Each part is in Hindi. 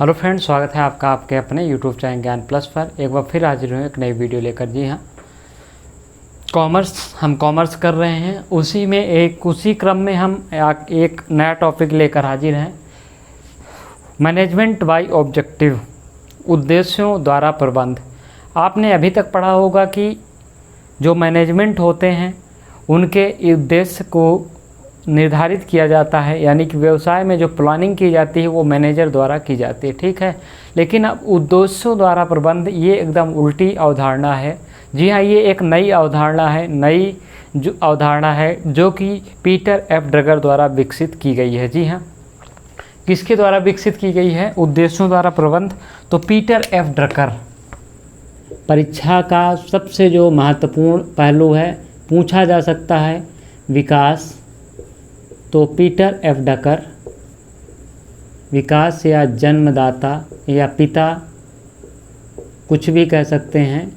हेलो फ्रेंड्स, स्वागत है आपका आपके अपने यूट्यूब चैनल ज्ञान प्लस पर। एक बार फिर हाजिर हूँ एक नई वीडियो लेकर। जी हाँ, हम कॉमर्स कर रहे हैं, उसी क्रम में हम एक नया टॉपिक लेकर हाजिर हैं। मैनेजमेंट बाय ऑब्जेक्टिव, उद्देश्यों द्वारा प्रबंध। आपने अभी तक पढ़ा होगा कि जो मैनेजमेंट होते हैं उनके उद्देश्य को निर्धारित किया जाता है, यानी कि व्यवसाय में जो प्लानिंग की जाती है वो मैनेजर द्वारा की जाती है, ठीक है। लेकिन अब उद्देश्यों द्वारा प्रबंध ये एकदम उल्टी अवधारणा है। जी हाँ, ये एक नई अवधारणा है जो कि पीटर एफ ड्रगर द्वारा विकसित की गई है। जी हाँ, किसके द्वारा विकसित की गई है उद्देश्यों द्वारा प्रबंध? तो पीटर एफ ड्रकर। परीक्षा का सबसे जो महत्वपूर्ण पहलू है, पूछा जा सकता है विकास, तो पीटर एफ ड्रकर विकास या जन्मदाता या पिता, कुछ भी कह सकते हैं,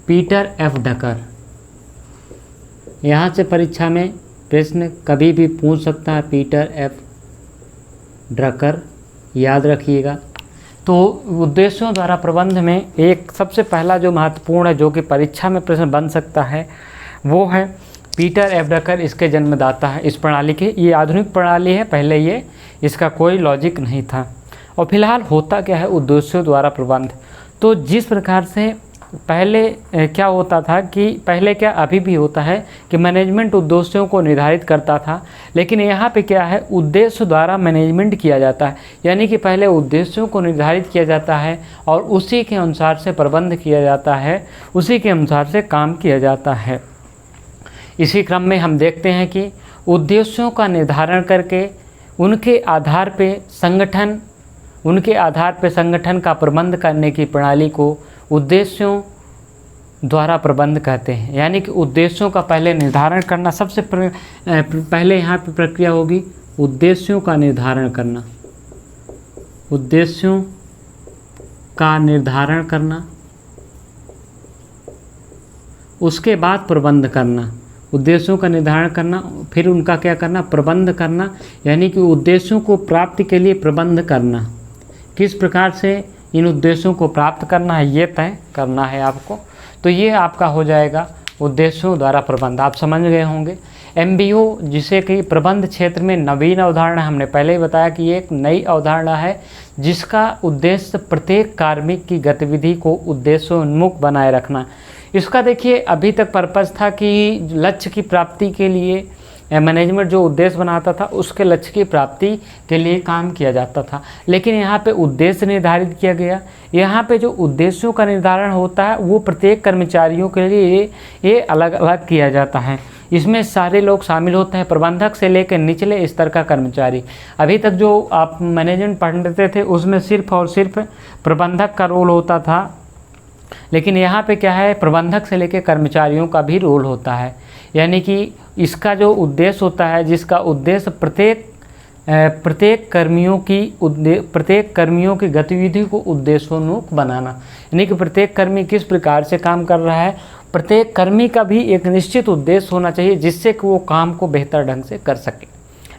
पीटर एफ ड्रकर। यहाँ से परीक्षा में प्रश्न कभी भी पूछ सकता है, पीटर एफ ड्रकर, याद रखिएगा। तो उद्देश्यों द्वारा प्रबंध में एक सबसे पहला जो महत्वपूर्ण है, जो कि परीक्षा में प्रश्न बन सकता है, वो है पीटर एफ ड्रकर। इसके जन्मदाता है इस प्रणाली के। ये आधुनिक प्रणाली है, पहले इसका कोई लॉजिक नहीं था। और फिलहाल होता क्या है उद्देश्यों द्वारा प्रबंध? तो जिस प्रकार से पहले क्या होता था कि अभी भी होता है कि मैनेजमेंट उद्देश्यों को निर्धारित करता था, लेकिन यहाँ पे क्या है, उद्देश्य द्वारा मैनेजमेंट किया जाता है। यानी कि पहले उद्देश्यों को निर्धारित किया जाता है और उसी के अनुसार से प्रबंध किया जाता है, उसी के अनुसार से काम किया जाता है। इसी क्रम में हम देखते हैं कि उद्देश्यों का निर्धारण करके उनके आधार पे संगठन का प्रबंध करने की प्रणाली को उद्देश्यों द्वारा प्रबंध कहते हैं। यानी कि उद्देश्यों का पहले निर्धारण करना, सबसे पहले यहाँ पे प्रक्रिया होगी उद्देश्यों का निर्धारण करना, उद्देश्यों का निर्धारण करना, उसके बाद प्रबंध करना। उद्देश्यों का निर्धारण करना, फिर उनका क्या करना, प्रबंध करना। यानी कि उद्देश्यों को प्राप्ति के लिए प्रबंध करना, किस प्रकार से इन उद्देश्यों को प्राप्त करना है ये तय करना है आपको। तो ये आपका हो जाएगा उद्देश्यों द्वारा प्रबंध। आप समझ गए होंगे। MBO, जिसे कि प्रबंध क्षेत्र में नवीन अवधारणा, हमने पहले ही बताया कि ये एक नई अवधारणा है जिसका उद्देश्य प्रत्येक कार्मिक की गतिविधि को उद्देश्योन्मुख बनाए रखना। इसका देखिए अभी तक पर्पज़ था कि लक्ष्य की प्राप्ति के लिए मैनेजमेंट जो उद्देश्य बनाता था उसके लक्ष्य की प्राप्ति के लिए काम किया जाता था, लेकिन यहाँ पे उद्देश्य निर्धारित किया गया। यहाँ पे जो उद्देश्यों का निर्धारण होता है वो प्रत्येक कर्मचारियों के लिए ये अलग अलग किया जाता है। इसमें सारे लोग शामिल होते हैं, प्रबंधक से लेकर निचले स्तर का कर्मचारी। अभी तक जो आप मैनेजमेंट पढ़ते थे उसमें सिर्फ और सिर्फ प्रबंधक का रोल होता था, लेकिन यहाँ पे क्या है, प्रबंधक से लेकर कर्मचारियों का भी रोल होता है। यानी कि इसका जो उद्देश्य होता है, जिसका उद्देश्य प्रत्येक कर्मियों की गतिविधि को उद्देश्योन्मुख बनाना। यानी कि प्रत्येक कर्मी किस प्रकार से काम कर रहा है, प्रत्येक कर्मी का भी एक निश्चित उद्देश्य होना चाहिए जिससे कि वो काम को बेहतर ढंग से कर सके,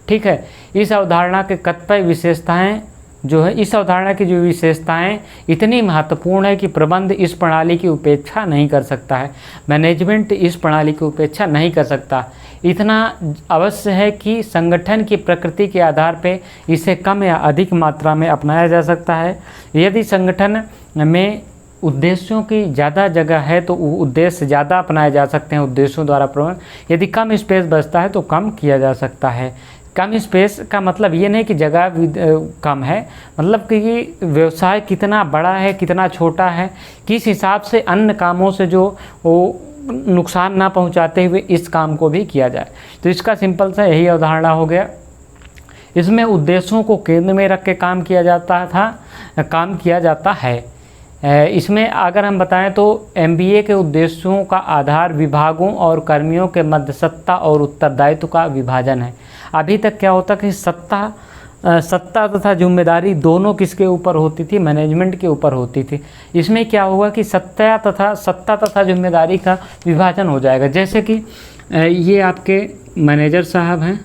ठीक है। इस अवधारणा के कतिपय विशेषताएं जो है, इस अवधारणा की जो विशेषताएं इतनी महत्वपूर्ण है कि प्रबंध इस प्रणाली की उपेक्षा नहीं कर सकता है, मैनेजमेंट इस प्रणाली की उपेक्षा नहीं कर सकता। इतना अवश्य है कि संगठन की प्रकृति के आधार पर इसे कम या अधिक मात्रा में अपनाया जा सकता है। यदि संगठन में उद्देश्यों की ज़्यादा जगह है तो उद्देश्य ज़्यादा अपनाए जा सकते हैं उद्देश्यों द्वारा प्रबंध। यदि कम स्पेस बचता है तो कम किया जा सकता है। कम स्पेस का मतलब ये नहीं कि जगह कम है, मतलब कि व्यवसाय कितना बड़ा है कितना छोटा है, किस हिसाब से अन्य कामों से जो वो नुकसान ना पहुंचाते हुए इस काम को भी किया जाए। तो इसका सिंपल सा यही अवधारणा हो गया। इसमें उद्देश्यों को केंद्र में रख के काम किया जाता है। इसमें अगर हम बताएं तो MBA के उद्देश्यों का आधार विभागों और कर्मियों के मध्य सत्ता और उत्तरदायित्व का विभाजन है। अभी तक क्या होता कि सत्ता तथा जिम्मेदारी दोनों किसके ऊपर होती थी, मैनेजमेंट के ऊपर होती थी। इसमें क्या होगा कि सत्ता तथा जिम्मेदारी का विभाजन हो जाएगा। जैसे कि ये आपके मैनेजर साहब हैं,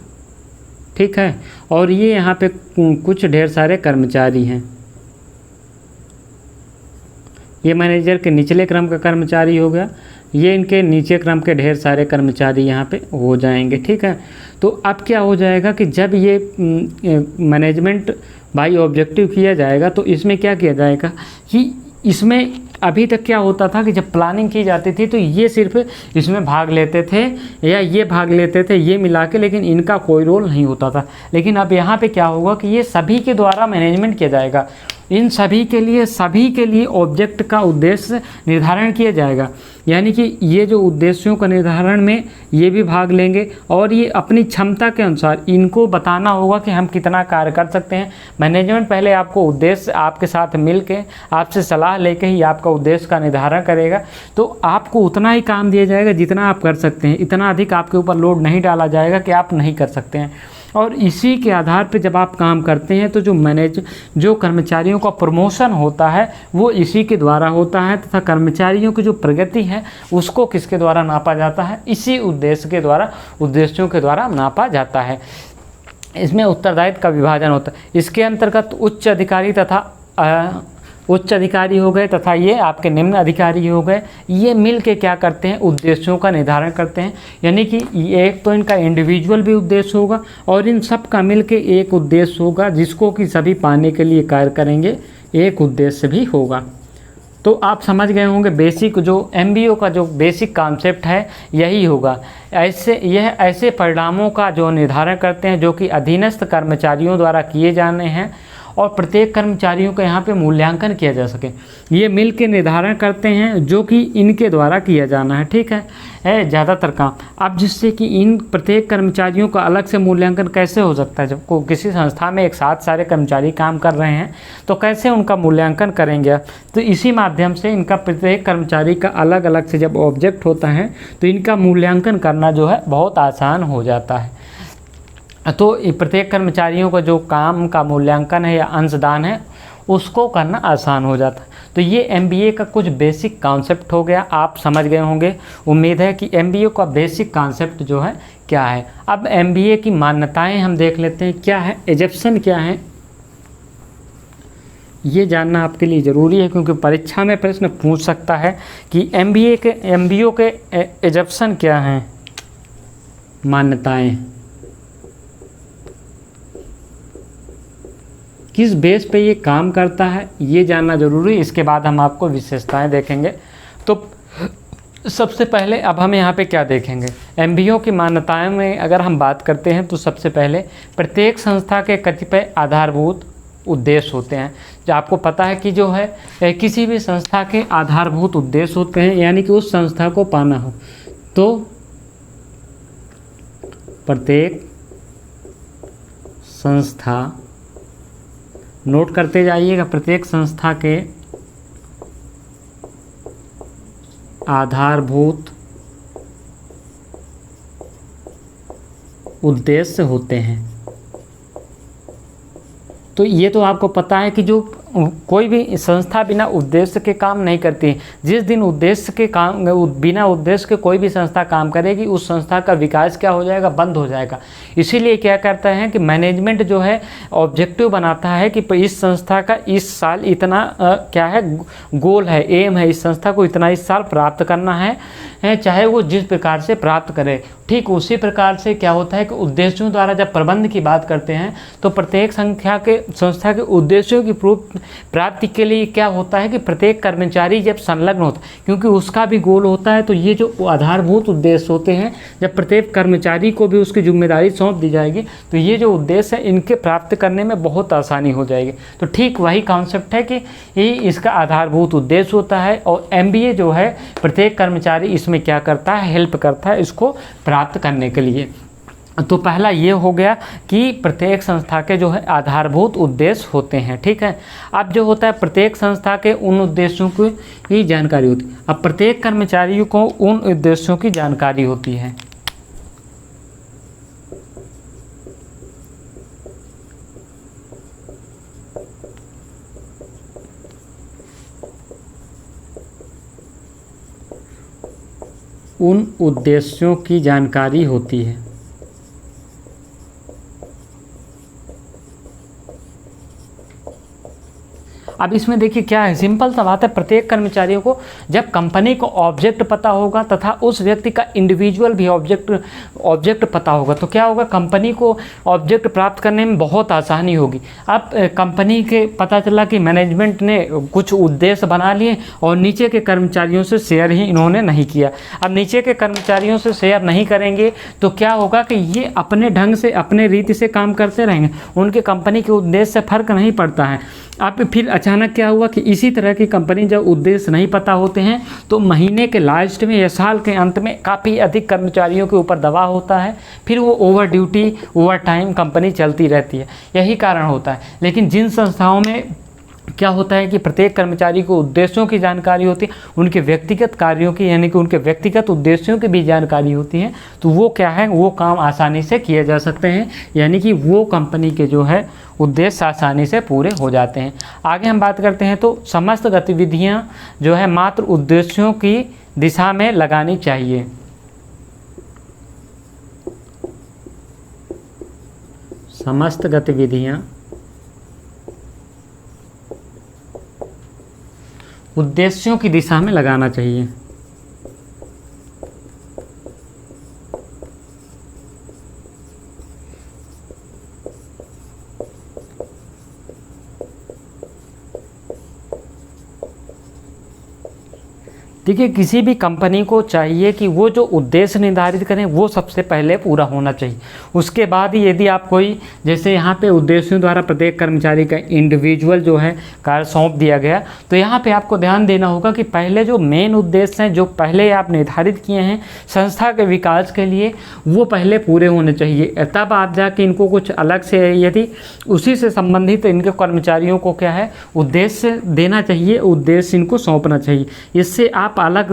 ठीक है, और ये यहाँ पे कुछ ढेर सारे कर्मचारी हैं, ये मैनेजर के निचले क्रम का कर्मचारी हो गया, ये इनके नीचे क्रम के ढेर सारे कर्मचारी यहाँ पे हो जाएंगे, ठीक है। तो अब क्या हो जाएगा कि जब ये मैनेजमेंट बाय ऑब्जेक्टिव किया जाएगा तो इसमें क्या किया जाएगा कि इसमें अभी तक क्या होता था कि जब प्लानिंग की जाती थी तो ये सिर्फ इसमें भाग लेते थे या ये भाग लेते थे ये मिला के, लेकिन इनका कोई रोल नहीं होता था। लेकिन अब यहाँ पे क्या होगा कि ये सभी के द्वारा मैनेजमेंट किया जाएगा, इन सभी के लिए ऑब्जेक्ट का उद्देश्य निर्धारण किया जाएगा। यानी कि ये जो उद्देश्यों का निर्धारण में ये भी भाग लेंगे और ये अपनी क्षमता के अनुसार इनको बताना होगा कि हम कितना कार्य कर सकते हैं। मैनेजमेंट पहले आपको उद्देश्य आपके साथ मिल के आपसे सलाह लेके ही आपका उद्देश्य का निर्धारण करेगा। तो आपको उतना ही काम दिया जाएगा जितना आप कर सकते हैं, इतना अधिक आपके ऊपर लोड नहीं डाला जाएगा कि आप नहीं कर सकते हैं। और इसी के आधार पे जब आप काम करते हैं तो जो कर्मचारियों का प्रमोशन होता है वो इसी के द्वारा होता है, तथा कर्मचारियों की जो प्रगति है उसको किसके द्वारा नापा जाता है, इसी उद्देश्य के द्वारा, उद्देश्यों के द्वारा नापा जाता है। इसमें उत्तरदायित्व का विभाजन होता है। इसके अंतर्गत उच्च अधिकारी तथा उच्च अधिकारी हो गए तथा ये आपके निम्न अधिकारी हो गए, ये मिल के क्या करते हैं, उद्देश्यों का निर्धारण करते हैं। यानी कि एक तो इनका इंडिविजुअल भी उद्देश्य होगा और इन सब का मिल के एक उद्देश्य होगा जिसको कि सभी पाने के लिए कार्य करेंगे, एक उद्देश्य भी होगा। तो आप समझ गए होंगे बेसिक जो MBO का जो बेसिक कॉन्सेप्ट है यही होगा। यह ऐसे परिणामों का जो निर्धारण करते हैं जो कि अधीनस्थ कर्मचारियों द्वारा किए जाने हैं और प्रत्येक कर्मचारियों का यहाँ पे मूल्यांकन किया जा सके, ये मिल के निर्धारण करते हैं जो कि इनके द्वारा किया जाना है, ठीक है ज़्यादातर काम। अब जिससे कि इन प्रत्येक कर्मचारियों का अलग से मूल्यांकन कैसे हो सकता है, जब को किसी संस्था में एक साथ सारे कर्मचारी काम कर रहे हैं तो कैसे उनका मूल्यांकन करेंगे, तो इसी माध्यम से इनका प्रत्येक कर्मचारी का अलग अलग से जब ऑब्जेक्ट होता है तो इनका मूल्यांकन करना जो है बहुत आसान हो जाता है। तो प्रत्येक कर्मचारियों का जो काम का मूल्यांकन है या अंशदान है उसको करना आसान हो जाता है। तो ये MBA का कुछ बेसिक कॉन्सेप्ट हो गया, आप समझ गए होंगे। उम्मीद है कि MBA का बेसिक कॉन्सेप्ट जो है क्या है। अब MBA की मान्यताएं हम देख लेते हैं, क्या है एजेप्शन क्या है, ये जानना आपके लिए ज़रूरी है क्योंकि परीक्षा में प्रश्न पूछ सकता है कि MBO के एजेप्शन क्या हैं, मान्यताएं किस बेस पे ये काम करता है, ये जानना ज़रूरी। इसके बाद हम आपको विशेषताएं देखेंगे। तो सबसे पहले अब हम यहाँ पे क्या देखेंगे, MBO की मान्यताओं में अगर हम बात करते हैं तो सबसे पहले प्रत्येक संस्था के कतिपय आधारभूत उद्देश्य होते हैं। जो आपको पता है कि जो है किसी भी संस्था के आधारभूत उद्देश्य होते हैं, यानी कि उस संस्था को पाना हो तो प्रत्येक संस्था, नोट करते जाइएगा, प्रत्येक संस्था के आधारभूत उद्देश्य होते हैं। तो ये तो आपको पता है कि जो कोई भी संस्था बिना उद्देश्य के काम नहीं करती। जिस दिन उद्देश्य के काम, बिना उद्देश्य के कोई भी संस्था काम करेगी उस संस्था का विकास क्या हो जाएगा, बंद हो जाएगा। इसीलिए क्या करता है कि मैनेजमेंट जो है ऑब्जेक्टिव बनाता है कि इस संस्था का इस साल इतना क्या है गोल है, एम है, इस संस्था को इतना इस साल प्राप्त करना है, चाहे वो जिस प्रकार से प्राप्त करे। ठीक उसी प्रकार से क्या होता है कि उद्देश्यों द्वारा जब प्रबंध की बात करते हैं तो प्रत्येक संस्था के उद्देश्यों की प्राप्ति के लिए क्या होता है कि प्रत्येक कर्मचारी जब संलग्न होता है, क्योंकि उसका भी गोल होता है, तो ये जो आधारभूत उद्देश्य होते हैं जब प्रत्येक कर्मचारी को भी उसकी जिम्मेदारी सौंप दी जाएगी तो ये जो उद्देश्य है इनके प्राप्त करने में बहुत आसानी हो जाएगी। तो ठीक वही कॉन्सेप्ट है कि ये इसका आधारभूत उद्देश्य होता है और MBA जो है प्रत्येक कर्मचारी इसमें क्या करता है, हेल्प करता है इसको प्राप्त करने के लिए। तो पहला ये हो गया कि प्रत्येक संस्था के जो है आधारभूत उद्देश्य होते हैं, ठीक है। अब जो होता है प्रत्येक संस्था के उन उद्देश्यों की जानकारी होती है। अब प्रत्येक कर्मचारियों को उन उद्देश्यों की जानकारी होती है। उन उद्देश्यों की जानकारी होती है। अब इसमें देखिए क्या है, सिंपल सा बात है, प्रत्येक कर्मचारियों को जब कंपनी को ऑब्जेक्ट पता होगा तथा उस व्यक्ति का इंडिविजुअल भी ऑब्जेक्ट पता होगा तो क्या होगा, कंपनी को ऑब्जेक्ट प्राप्त करने में बहुत आसानी होगी। अब कंपनी के पता चला कि मैनेजमेंट ने कुछ उद्देश्य बना लिए और नीचे के कर्मचारियों से शेयर ही इन्होंने नहीं किया। अब नीचे के कर्मचारियों से शेयर नहीं करेंगे तो क्या होगा कि ये अपने ढंग से अपने रीति से काम करते रहेंगे, उनके कंपनी के उद्देश्य से फर्क नहीं पड़ता है। अब फिर अचानक क्या हुआ कि इसी तरह की कंपनी जब उद्देश्य नहीं पता होते हैं तो महीने के लास्ट में या साल के अंत में काफ़ी अधिक कर्मचारियों के ऊपर दबाव होता है, फिर वो over duty over time company चलती रहती है, यही कारण होता है। लेकिन जिन संस्थाओं में क्या होता है कि प्रत्येक कर्मचारी को उद्देश्यों की जानकारी होती है, उनके व्यक्तिगत कार्यों की यानी कि उनके व्यक्तिगत उद्देश्यों की भी जानकारी होती है, तो वो क्या है, वो काम आसानी से किए जा सकते हैं, यानी कि वो कंपनी के जो है उद्देश्य आसानी से पूरे हो जाते हैं। आगे हम बात करते हैं तो समस्त गतिविधियां जो है मात्र उद्देश्यों की दिशा में लगानी चाहिए। समस्त गतिविधियां उद्देश्यों की दिशा में लगाना चाहिए। देखिए किसी भी कंपनी को चाहिए कि वो जो उद्देश्य निर्धारित करें वो सबसे पहले पूरा होना चाहिए। उसके बाद ही यदि आप कोई, जैसे यहाँ पे उद्देश्यों द्वारा प्रत्येक कर्मचारी का इंडिविजुअल जो है कार्य सौंप दिया गया, तो यहाँ पे आपको ध्यान देना होगा कि पहले जो मेन उद्देश्य हैं जो पहले आप निर्धारित किए हैं संस्था के विकास के लिए, वो पहले पूरे होने चाहिए। तब आप जाके इनको कुछ अलग से यदि उसी से संबंधित इनके कर्मचारियों को क्या है उद्देश्य देना चाहिए, उद्देश्य इनको सौंपना चाहिए। इससे आप अलग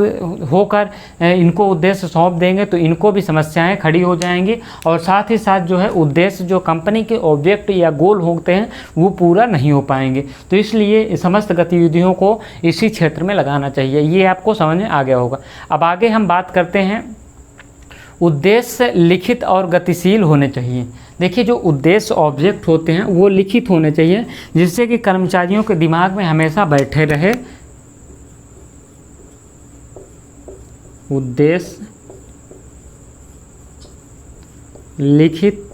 होकर इनको उद्देश्य सौंप देंगे तो इनको भी समस्याएं खड़ी हो जाएंगी और साथ ही साथ जो है उद्देश्य जो कंपनी के ऑब्जेक्ट या गोल होते हैं वो पूरा नहीं हो पाएंगे। तो इसलिए समस्त गतिविधियों को इसी क्षेत्र में लगाना चाहिए। ये आपको समझ में आ गया होगा। अब आगे हम बात करते हैं, उद्देश्य लिखित और गतिशील होने चाहिए। देखिए जो उद्देश्य ऑब्जेक्ट होते हैं वो लिखित होने चाहिए जिससे कि कर्मचारियों के दिमाग में हमेशा बैठे रहे। उद्देश्य लिखित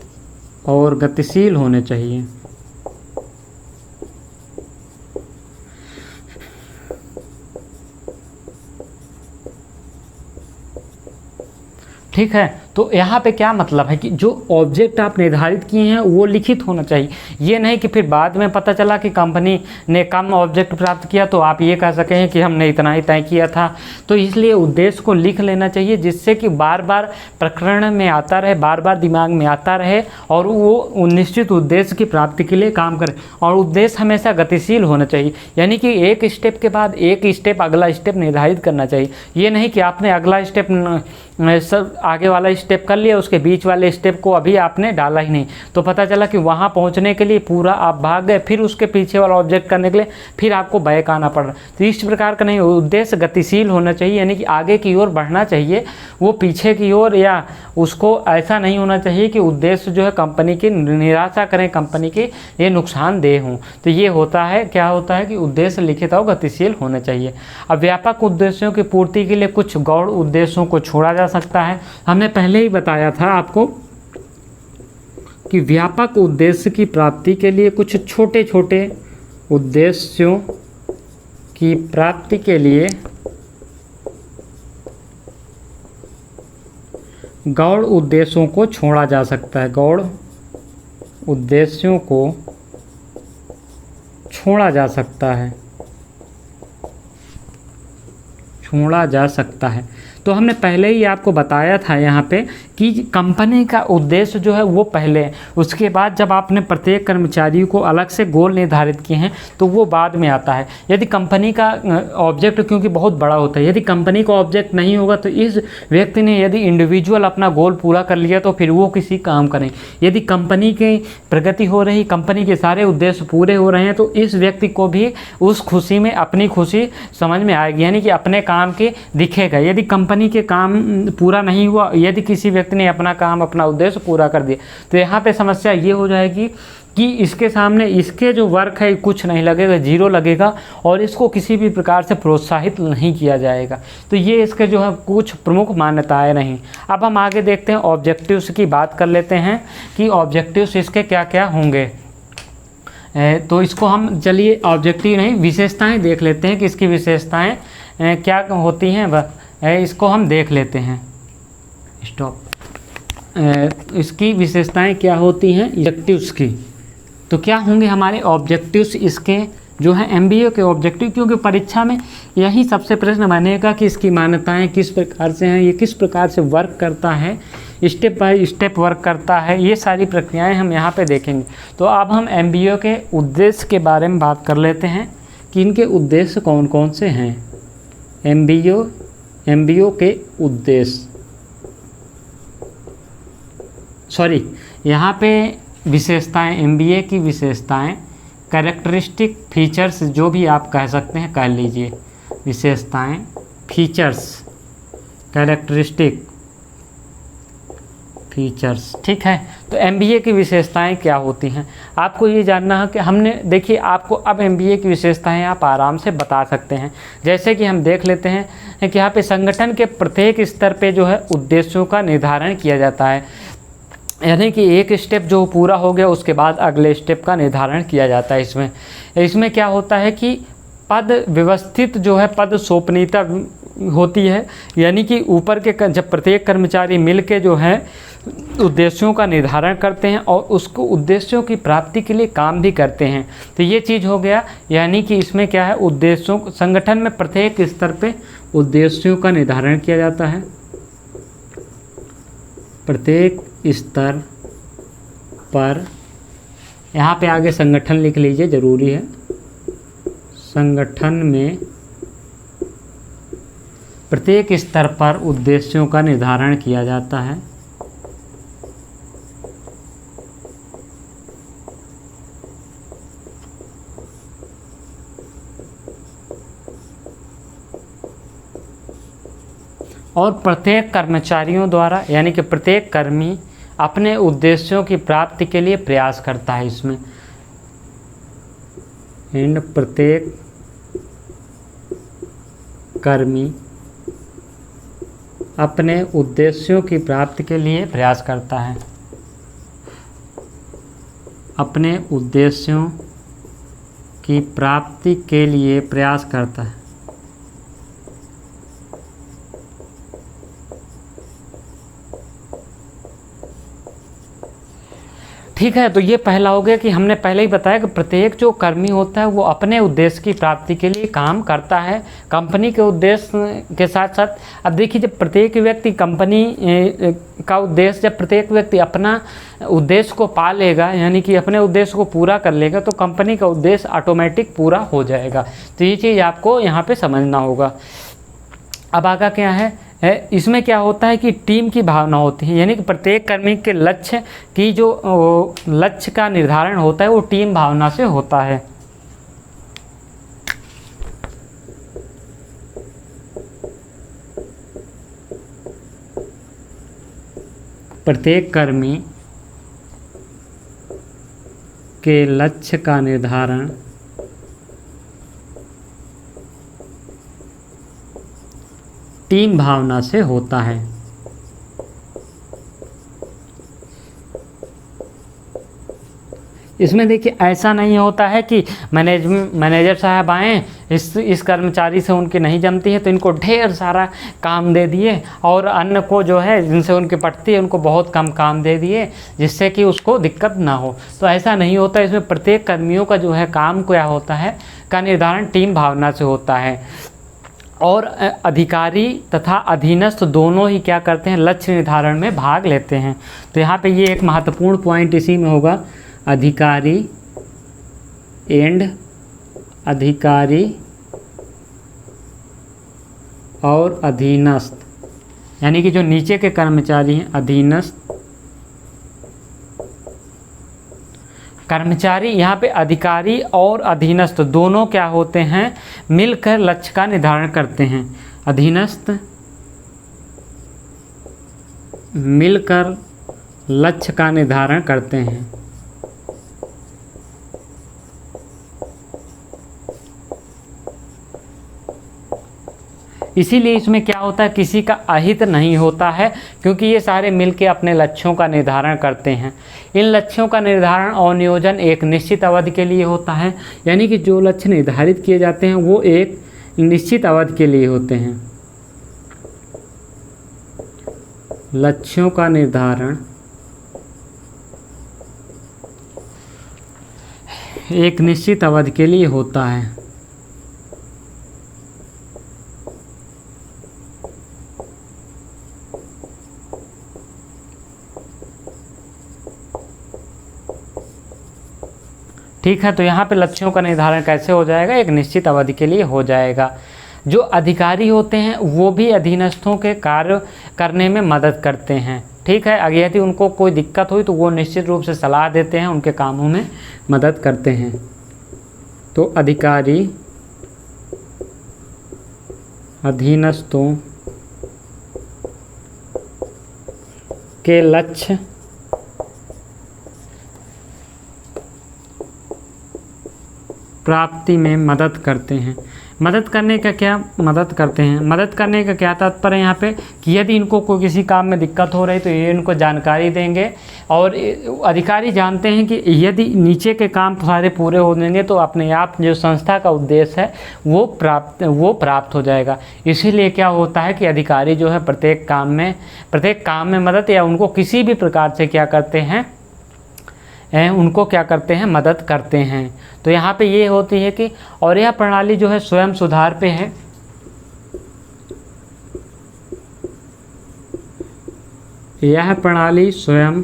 और गतिशील होने चाहिए। ठीक है, तो यहाँ पे क्या मतलब है कि जो ऑब्जेक्ट आप निर्धारित किए हैं वो लिखित होना चाहिए। ये नहीं कि फिर बाद में पता चला कि कंपनी ने कम ऑब्जेक्ट प्राप्त किया तो आप ये कह सकें कि हमने इतना ही तय किया था। तो इसलिए उद्देश्य को लिख लेना चाहिए जिससे कि बार बार प्रकरण में आता रहे, बार बार दिमाग में आता रहे और वो निश्चित उद्देश्य की प्राप्ति के लिए काम करे। और उद्देश्य हमेशा गतिशील होना चाहिए, यानी कि एक स्टेप के बाद एक स्टेप अगला स्टेप निर्धारित करना चाहिए। ये नहीं कि आपने अगला स्टेप सब आगे वाला स्टेप कर लिया, उसके बीच वाले स्टेप को अभी आपने डाला ही नहीं, तो पता चला कि वहाँ पहुँचने के लिए पूरा आप भाग गए, फिर उसके पीछे वाला ऑब्जेक्ट करने के लिए फिर आपको बैक आना पड़ रहा। तो इस प्रकार का नहीं, उद्देश्य गतिशील होना चाहिए, यानी कि आगे की ओर बढ़ना चाहिए, वो पीछे की ओर या उसको ऐसा नहीं होना चाहिए कि उद्देश्य जो है कंपनी की निराशा करें, कंपनी के ये नुकसानदेह हों। तो ये होता है, क्या होता है कि उद्देश्य लिखित और गतिशील होना चाहिए। अब व्यापक उद्देश्यों की पूर्ति के लिए कुछ गौण उद्देश्यों को छोड़ा जा सकता है। हमने पहले ही बताया था आपको कि व्यापक उद्देश्य की प्राप्ति के लिए कुछ छोटे छोटे उद्देश्यों की प्राप्ति के लिए गौण उद्देश्यों को छोड़ा जा सकता है। गौण उद्देश्यों को छोड़ा जा सकता है, छोड़ा जा सकता है। तो हमने पहले ही आपको बताया था यहाँ पे कि कंपनी का उद्देश्य जो है वो पहले है, उसके बाद जब आपने प्रत्येक कर्मचारी को अलग से गोल निर्धारित किए हैं तो वो बाद में आता है। यदि कंपनी का ऑब्जेक्ट क्योंकि बहुत बड़ा होता है, यदि कंपनी का ऑब्जेक्ट नहीं होगा तो इस व्यक्ति ने यदि इंडिविजुअल अपना गोल पूरा कर लिया तो फिर वो किसी काम करें। यदि कंपनी की प्रगति हो रही, कंपनी के सारे उद्देश्य पूरे हो रहे हैं तो इस व्यक्ति को भी उस खुशी में अपनी खुशी समझ में आएगी, यानी कि अपने काम के दिखेगा। यदि कंपनी कंपनी के काम पूरा नहीं हुआ, यदि किसी व्यक्ति ने अपना काम, अपना उद्देश्य पूरा कर दिया, तो यहाँ पे समस्या ये हो जाएगी कि इसके सामने इसके जो वर्क है कुछ नहीं लगेगा, जीरो लगेगा, और इसको किसी भी प्रकार से प्रोत्साहित नहीं किया जाएगा। तो ये इसके जो है कुछ प्रमुख मान्यताएं नहीं। अब हम आगे देखते हैं, ऑब्जेक्टिव्स की बात कर लेते हैं कि ऑब्जेक्टिव्स इसके क्या क्या होंगे। तो इसको हम चलिए ऑब्जेक्टिव नहीं, विशेषताएं देख लेते हैं कि इसकी विशेषताएं क्या होती हैं, वह इसको हम देख लेते हैं। स्टॉप। इसकी विशेषताएं क्या होती हैं ऑब्जेक्टिव्स की, तो क्या होंगे हमारे ऑब्जेक्टिव्स इसके जो है एमबीए के ऑब्जेक्टिव, क्योंकि परीक्षा में यही सबसे प्रश्न बनेगा कि इसकी मान्यताएं किस प्रकार से हैं, ये किस प्रकार से वर्क करता है, स्टेप बाय स्टेप वर्क करता है, ये सारी प्रक्रियाएं हम यहाँ पे देखेंगे। तो अब हम एमबीए के उद्देश्य के बारे में बात कर लेते हैं कि इनके उद्देश्य कौन कौन से हैं। एमबीए के उद्देश्य, सॉरी यहाँ पे विशेषताएं, एमबीए की विशेषताएं, कैरेक्टरिस्टिक फीचर्स जो भी आप कह सकते हैं कह लीजिए, विशेषताएं, फीचर्स, कैरेक्टरिस्टिक फीचर्स, ठीक है। तो एमबीए की विशेषताएं क्या होती हैं, आपको ये जानना है कि हमने देखिए आपको अब एमबीए की विशेषताएं आप आराम से बता सकते हैं। जैसे कि हम देख लेते हैं कि यहाँ पे संगठन के प्रत्येक स्तर पे जो है उद्देश्यों का निर्धारण किया जाता है, यानी कि एक स्टेप जो पूरा हो गया उसके बाद अगले स्टेप का निर्धारण किया जाता है। इसमें क्या होता है कि पद व्यवस्थित जो है, पद सोपनीयता होती है, यानी कि ऊपर के जब प्रत्येक कर्मचारी मिल के जो है उद्देश्यों का निर्धारण करते हैं और उसको उद्देश्यों की प्राप्ति के लिए काम भी करते हैं, तो ये चीज़ हो गया। यानी कि इसमें क्या है, उद्देश्यों, संगठन में प्रत्येक स्तर पे उद्देश्यों का निर्धारण किया जाता है, प्रत्येक स्तर पर, यहाँ पे आगे संगठन लिख लीजिए, ज़रूरी है। संगठन में प्रत्येक स्तर पर उद्देश्यों का निर्धारण किया जाता है। और प्रत्येक कर्मचारियों द्वारा, यानी कि प्रत्येक कर्मी अपने उद्देश्यों की प्राप्ति के लिए प्रयास करता है इसमें, एंड प्रत्येक कर्मी अपने उद्देश्यों की प्राप्ति के लिए प्रयास करता है, अपने उद्देश्यों की प्राप्ति के लिए प्रयास करता है। ठीक है, तो ये पहला हो गया कि हमने पहले ही बताया कि प्रत्येक जो कर्मी होता है वो अपने उद्देश्य की प्राप्ति के लिए काम करता है, कंपनी के उद्देश्य के साथ साथ। अब देखिए, जब प्रत्येक व्यक्ति कंपनी का उद्देश्य, जब प्रत्येक व्यक्ति अपना उद्देश्य को पा लेगा, यानी कि अपने उद्देश्य को पूरा कर लेगा, तो कंपनी का उद्देश्य ऑटोमेटिक पूरा हो जाएगा। तो ये चीज़ आपको यहाँ पे समझना होगा। अब आगे क्या है, इसमें क्या होता है कि टीम की भावना होती है, यानी कि प्रत्येक कर्मी के लक्ष्य की जो लक्ष्य का निर्धारण होता है वो टीम भावना से होता है। प्रत्येक कर्मी के लक्ष्य का निर्धारण टीम भावना से होता है। इसमें देखिए ऐसा नहीं होता है कि मैनेजर साहब आए, इस कर्मचारी से उनकी नहीं जमती है तो इनको ढेर सारा काम दे दिए, और अन्य को जो है जिनसे उनकी पटती है उनको बहुत कम काम दे दिए, जिससे कि उसको दिक्कत ना हो। तो ऐसा नहीं होता। इसमें प्रत्येक कर्मियों का जो है काम क्या होता है का निर्धारण टीम भावना से होता है। और अधिकारी तथा अधीनस्थ दोनों ही क्या करते हैं, लक्ष्य निर्धारण में भाग लेते हैं। तो यहाँ पे ये एक महत्वपूर्ण पॉइंट इसी में होगा, अधिकारी और अधीनस्थ, यानी कि जो नीचे के कर्मचारी हैं, अधीनस्थ कर्मचारी, यहाँ पे अधिकारी और अधीनस्थ दोनों क्या होते हैं, मिलकर लक्ष्य का निर्धारण करते हैं। अधीनस्थ मिलकर लक्ष्य का निर्धारण करते हैं। इसीलिए इसमें क्या होता है, किसी का अहित नहीं होता है, क्योंकि ये सारे मिलके अपने लक्ष्यों का निर्धारण करते हैं। इन लक्ष्यों का निर्धारण और नियोजन एक निश्चित अवधि के लिए होता है, यानी कि जो लक्ष्य निर्धारित किए जाते हैं वो एक निश्चित अवधि के लिए होते हैं। लक्ष्यों का निर्धारण एक निश्चित अवधि के लिए होता है। ठीक है, तो यहाँ पे लक्ष्यों का निर्धारण कैसे हो जाएगा, एक निश्चित अवधि के लिए हो जाएगा। जो अधिकारी होते हैं वो भी अधीनस्थों के कार्य करने में मदद करते हैं। ठीक है, अगर यदि उनको कोई दिक्कत हुई तो वो निश्चित रूप से सलाह देते हैं, उनके कामों में मदद करते हैं। तो अधिकारी अधीनस्थों के लक्ष्य प्राप्ति में मदद करते हैं। मदद करने का क्या मदद करते हैं, मदद करने का क्या तात्पर्य है यहाँ पे कि यदि इनको कोई किसी काम में दिक्कत हो रही तो ये इनको जानकारी देंगे, और अधिकारी जानते हैं कि यदि नीचे के काम सारे पूरे हो जाएंगे तो अपने आप जो संस्था का उद्देश्य है वो प्राप्त हो जाएगा। इसीलिए क्या होता है कि अधिकारी जो है प्रत्येक काम में मदद या उनको किसी भी प्रकार से क्या करते हैं, उनको क्या करते हैं, मदद करते हैं। तो यहाँ पे ये होती है कि और यह प्रणाली जो है स्वयं सुधार पे है। यह प्रणाली स्वयं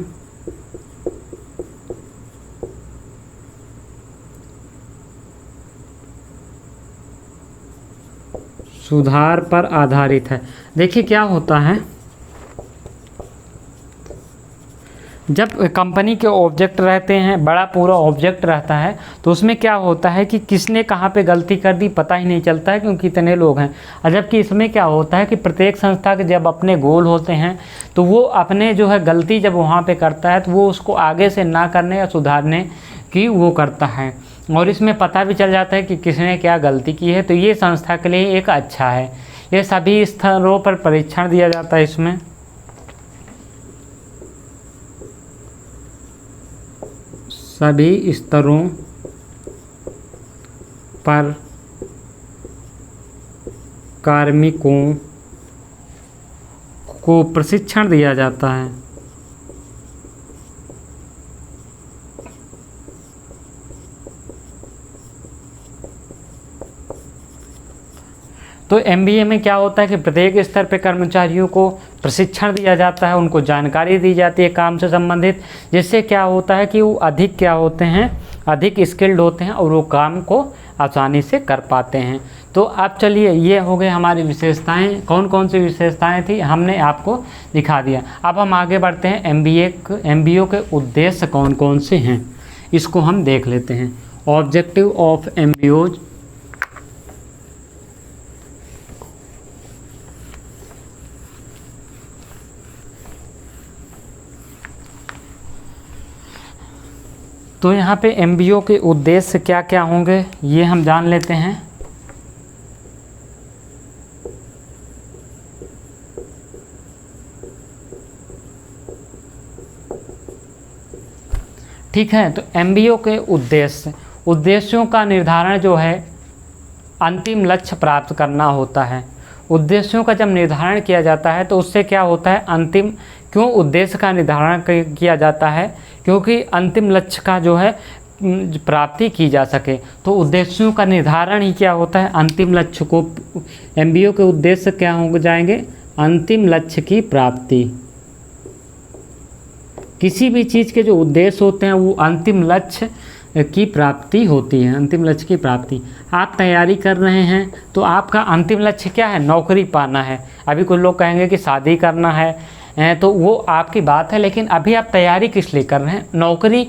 सुधार पर आधारित है। देखिए क्या होता है, जब कंपनी के ऑब्जेक्ट रहते हैं, बड़ा पूरा ऑब्जेक्ट रहता है, तो उसमें क्या होता है कि किसने कहाँ पे गलती कर दी पता ही नहीं चलता है, क्योंकि इतने लोग हैं। और जबकि इसमें क्या होता है कि प्रत्येक संस्था के जब अपने गोल होते हैं तो वो अपने जो है गलती जब वहाँ पे करता है तो वो उसको आगे से ना करने या सुधारने की वो करता है, और इसमें पता भी चल जाता है कि किसने क्या गलती की है। तो ये संस्था के लिए एक अच्छा है। ये सभी स्तरों पर परीक्षण दिया जाता है। इसमें सभी स्तरों पर कार्मिकों को प्रशिक्षण दिया जाता है। तो एमबीए में क्या होता है कि प्रत्येक स्तर पे कर्मचारियों को प्रशिक्षण दिया जाता है, उनको जानकारी दी जाती है काम से संबंधित, जिससे क्या होता है कि वो अधिक क्या होते हैं, अधिक स्किल्ड होते हैं और वो काम को आसानी से कर पाते हैं। तो अब चलिए, ये हो गए हमारी विशेषताएं। कौन कौन सी विशेषताएं थी हमने आपको दिखा दिया। अब हम आगे बढ़ते हैं, एमबीए के उद्देश्य कौन कौन से हैं इसको हम देख लेते हैं। Objective of MBOs. तो यहाँ पे एमबीओ के उद्देश्य क्या क्या होंगे ये हम जान लेते हैं। ठीक है, तो एमबीओ के उद्देश्यों का निर्धारण जो है अंतिम लक्ष्य प्राप्त करना होता है। उद्देश्यों का जब निर्धारण किया जाता है तो उससे क्या होता है, क्यों उद्देश्य का निर्धारण किया जाता है, क्योंकि अंतिम लक्ष्य का जो है प्राप्ति की जा सके। तो उद्देश्यों का निर्धारण ही क्या होता है, अंतिम लक्ष्य को। एमबीओ के उद्देश्य क्या हो जाएंगे, अंतिम लक्ष्य की प्राप्ति। किसी भी चीज़ के जो उद्देश्य होते हैं वो अंतिम लक्ष्य की प्राप्ति होती है, अंतिम लक्ष्य की प्राप्ति। आप तैयारी कर रहे हैं तो आपका अंतिम लक्ष्य क्या है, नौकरी पाना है। अभी कुछ लोग कहेंगे कि शादी करना है, तो वो आपकी बात है, लेकिन अभी आप तैयारी किस लिए कर रहे हैं, नौकरी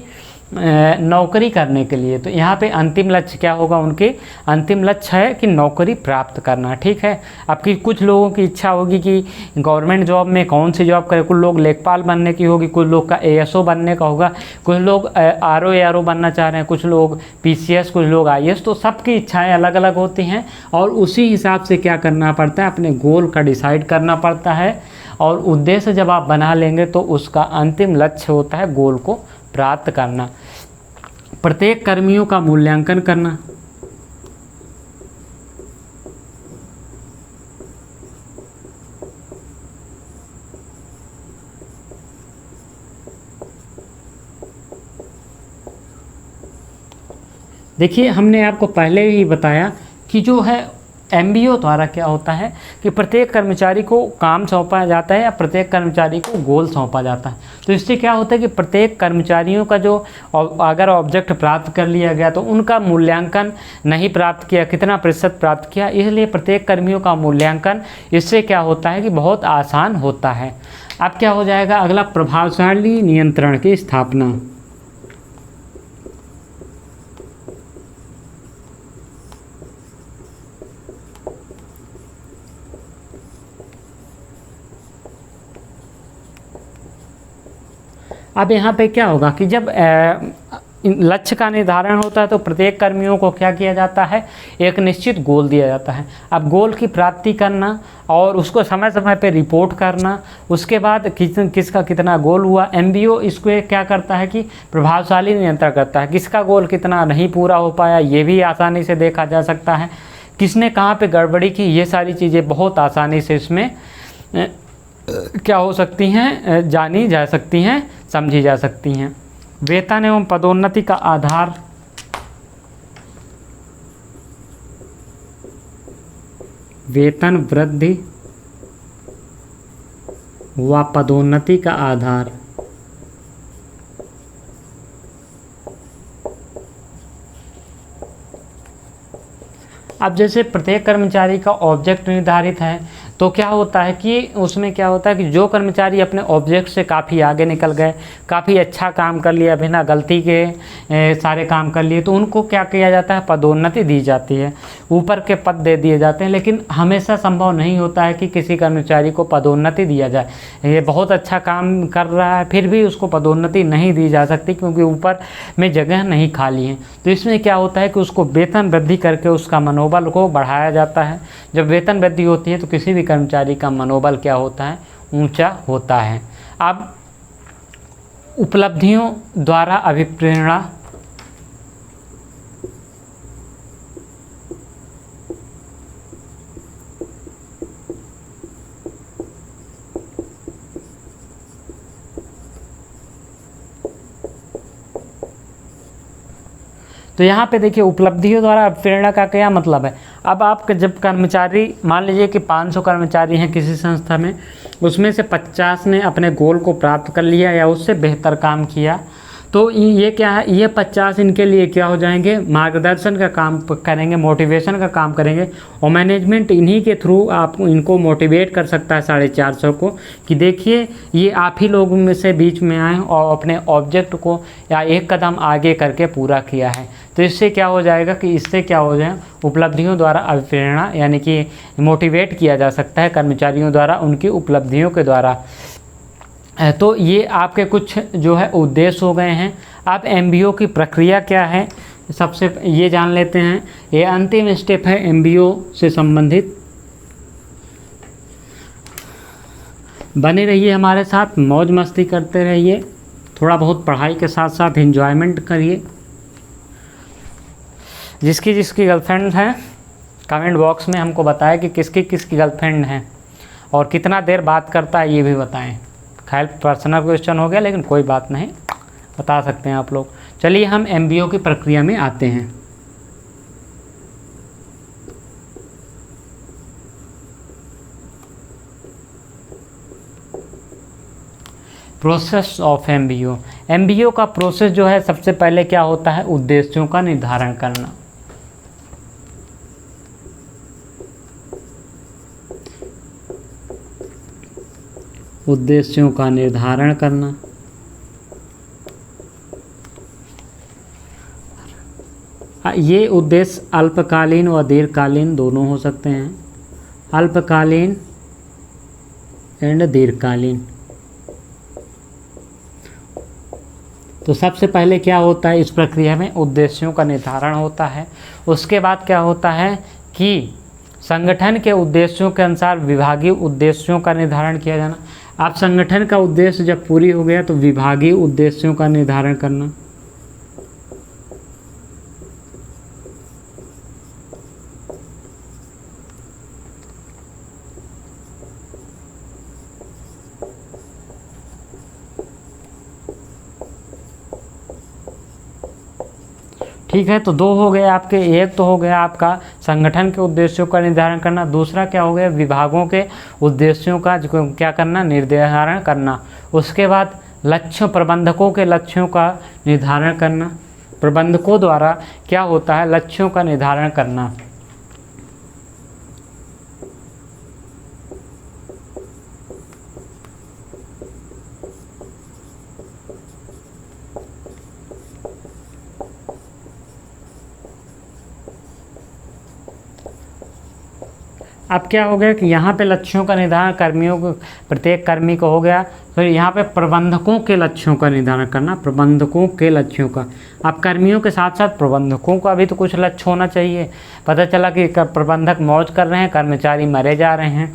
नौकरी करने के लिए। तो यहाँ पे अंतिम लक्ष्य क्या होगा, उनके अंतिम लक्ष्य है कि नौकरी प्राप्त करना। ठीक है, आपकी कुछ लोगों की इच्छा होगी कि गवर्नमेंट जॉब में कौन सी जॉब करें, कुछ लोग लेखपाल बनने की होगी, कुछ लोग का एएसओ बनने का होगा, कुछ लोग आरओ बनना चाह रहे हैं, कुछ लोग पीसीएस, कुछ लोग आईएएस। तो सबकी इच्छाएँ अलग अलग होती हैं और उसी हिसाब से क्या करना पड़ता है, अपने गोल का डिसाइड करना पड़ता है। और उद्देश्य जब आप बना लेंगे तो उसका अंतिम लक्ष्य होता है गोल को प्राप्त करना। प्रत्येक कर्मियों का मूल्यांकन करना, देखिए हमने आपको पहले ही बताया कि जो है एमबीओ द्वारा क्या होता है कि प्रत्येक कर्मचारी को काम सौंपा जाता है या प्रत्येक कर्मचारी को गोल सौंपा जाता है। तो इससे क्या होता है कि प्रत्येक कर्मचारियों का जो अगर ऑब्जेक्ट प्राप्त कर लिया गया तो उनका मूल्यांकन नहीं प्राप्त किया, कितना प्रतिशत प्राप्त किया, इसलिए प्रत्येक कर्मियों का मूल्यांकन इससे क्या होता है कि बहुत आसान होता है। अब क्या हो जाएगा, अगला प्रभावशाली नियंत्रण की स्थापना। अब यहाँ पे क्या होगा कि जब लक्ष्य का निर्धारण होता है तो प्रत्येक कर्मियों को क्या किया जाता है, एक निश्चित गोल दिया जाता है। अब गोल की प्राप्ति करना और उसको समय समय पे रिपोर्ट करना, उसके बाद किसका कितना गोल हुआ, एमबीओ इसको क्या करता है कि प्रभावशाली नियंत्रण करता है। किसका गोल कितना नहीं पूरा हो पाया ये भी आसानी से देखा जा सकता है, किसने कहाँ पे गड़बड़ी की, ये सारी चीज़ें बहुत आसानी से इसमें क्या हो सकती हैं, जानी जा सकती हैं, समझी जा सकती हैं। वेतन एवं पदोन्नति का आधार, वेतन वृद्धि व पदोन्नति का आधार। अब जैसे प्रत्येक कर्मचारी का ऑब्जेक्ट निर्धारित है तो क्या होता है कि उसमें क्या होता है कि जो कर्मचारी अपने ऑब्जेक्ट से काफ़ी आगे निकल गए, काफ़ी अच्छा काम कर लिया, बिना गलती के सारे काम कर लिए, तो उनको क्या किया जाता है, पदोन्नति दी जाती है, ऊपर के पद दे दिए जाते हैं। लेकिन हमेशा संभव नहीं होता है कि किसी कर्मचारी को पदोन्नति दिया जाए। ये बहुत अच्छा काम कर रहा है फिर भी उसको पदोन्नति नहीं दी जा सकती क्योंकि ऊपर में जगह नहीं खाली है। तो इसमें क्या होता है कि उसको वेतन वृद्धि करके उसका मनोबल को बढ़ाया जाता है। जब वेतन वृद्धि होती है तो किसी भी कर्मचारी का मनोबल क्या होता है, ऊंचा होता है। अब उपलब्धियों द्वारा अभिप्रेरणा, तो यहाँ पे देखिए उपलब्धियों द्वारा प्रेरणा का क्या मतलब है। अब आप जब कर्मचारी, मान लीजिए कि 500 कर्मचारी हैं किसी संस्था में, उसमें से 50 ने अपने गोल को प्राप्त कर लिया या उससे बेहतर काम किया, तो ये क्या है, ये 50 इनके लिए क्या हो जाएंगे, मार्गदर्शन का काम करेंगे, मोटिवेशन का काम करेंगे। और मैनेजमेंट इन्हीं के थ्रू आप इनको मोटिवेट कर सकता है 450 को कि देखिए ये आप ही लोगों में से बीच में आए और अपने ऑब्जेक्ट को या एक कदम आगे करके पूरा किया है। तो इससे क्या हो जाएगा कि इससे क्या हो जाए, उपलब्धियों द्वारा अभिप्रेरणा यानी कि मोटिवेट किया जा सकता है कर्मचारियों द्वारा उनकी उपलब्धियों के द्वारा। तो ये आपके कुछ जो है उद्देश्य हो गए हैं। अब एमबीओ की प्रक्रिया क्या है सबसे ये जान लेते हैं। ये अंतिम स्टेप है एमबीओ से संबंधित। बने रहिए हमारे साथ, मौज मस्ती करते रहिए, थोड़ा बहुत पढ़ाई के साथ साथ एंजॉयमेंट करिए। जिसकी जिसकी गर्लफ्रेंड है कमेंट बॉक्स में हमको बताएं कि किसकी किसकी गर्लफ्रेंड है और कितना देर बात करता है ये भी बताएं। खैर पर्सनल क्वेश्चन हो गया लेकिन कोई बात नहीं, बता सकते हैं आप लोग। चलिए हम एमबीओ की प्रक्रिया में आते हैं। Process of MBO. एमबीओ का प्रोसेस जो है सबसे पहले क्या होता है, उद्देश्यों का निर्धारण करना। उद्देश्यों का निर्धारण करना। ये उद्देश्य अल्पकालीन व दीर्घकालीन दोनों हो सकते हैं, अल्पकालीन एंड दीर्घकालीन। तो सबसे पहले क्या होता है इस प्रक्रिया में, उद्देश्यों का निर्धारण होता है। उसके बाद क्या होता है कि संगठन के उद्देश्यों के अनुसार विभागीय उद्देश्यों का निर्धारण किया जाना। अब संगठन का उद्देश्य जब पूरी हो गया तो विभागीय उद्देश्यों का निर्धारण करना। ठीक है, तो दो हो गए आपके। एक तो हो गया आपका संगठन के उद्देश्यों का निर्धारण करना, दूसरा क्या हो गया विभागों के उद्देश्यों का क्या करना, निर्धारण करना। उसके बाद लक्ष्यों, प्रबंधकों के लक्ष्यों का निर्धारण करना। प्रबंधकों द्वारा क्या होता है, लक्ष्यों का निर्धारण करना। अब क्या हो गया कि यहाँ पे लक्ष्यों का निर्धारण कर्मियों को, प्रत्येक कर्मी को हो गया। फिर यहाँ पे प्रबंधकों के लक्ष्यों का निर्धारण करना, प्रबंधकों के लक्ष्यों का। अब कर्मियों के साथ साथ प्रबंधकों का भी तो कुछ लक्ष्य होना चाहिए। पता चला कि प्रबंधक मौज कर रहे हैं, कर्मचारी मरे जा रहे हैं,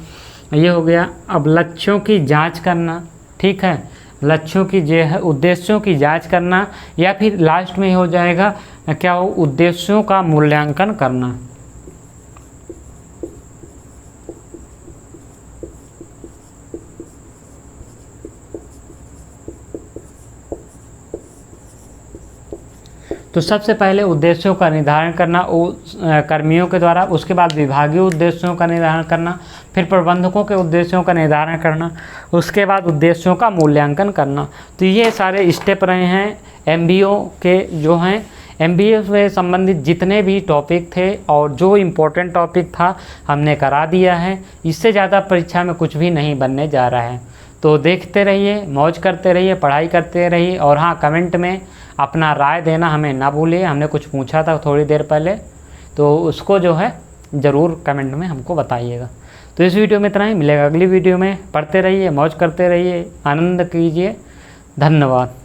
ये हो गया। अब लक्ष्यों की जाँच करना, ठीक है, लक्ष्यों की जो है उद्देश्यों की जाँच करना, या फिर लास्ट में हो जाएगा क्या हो, उद्देश्यों का मूल्यांकन करना। तो सबसे पहले उद्देश्यों का निर्धारण करना कर्मियों के द्वारा, उसके बाद विभागीय उद्देश्यों का निर्धारण करना, फिर प्रबंधकों के उद्देश्यों का निर्धारण करना, उसके बाद उद्देश्यों का मूल्यांकन करना। तो ये सारे स्टेप रहे हैं एमबीओ के, जो हैं एमबीए से संबंधित जितने भी टॉपिक थे और जो इम्पोर्टेंट टॉपिक था हमने करा दिया है। इससे ज़्यादा परीक्षा में कुछ भी नहीं बनने जा रहा है। तो देखते रहिए, मौज करते रहिए, पढ़ाई करते रहिए। और हाँ, कमेंट में अपना राय देना हमें ना भूलिए। हमने कुछ पूछा था थोड़ी देर पहले, तो उसको जो है ज़रूर कमेंट में हमको बताइएगा। तो इस वीडियो में इतना ही, मिलेगा अगली वीडियो में। पढ़ते रहिए, मौज करते रहिए, आनंद कीजिए। धन्यवाद।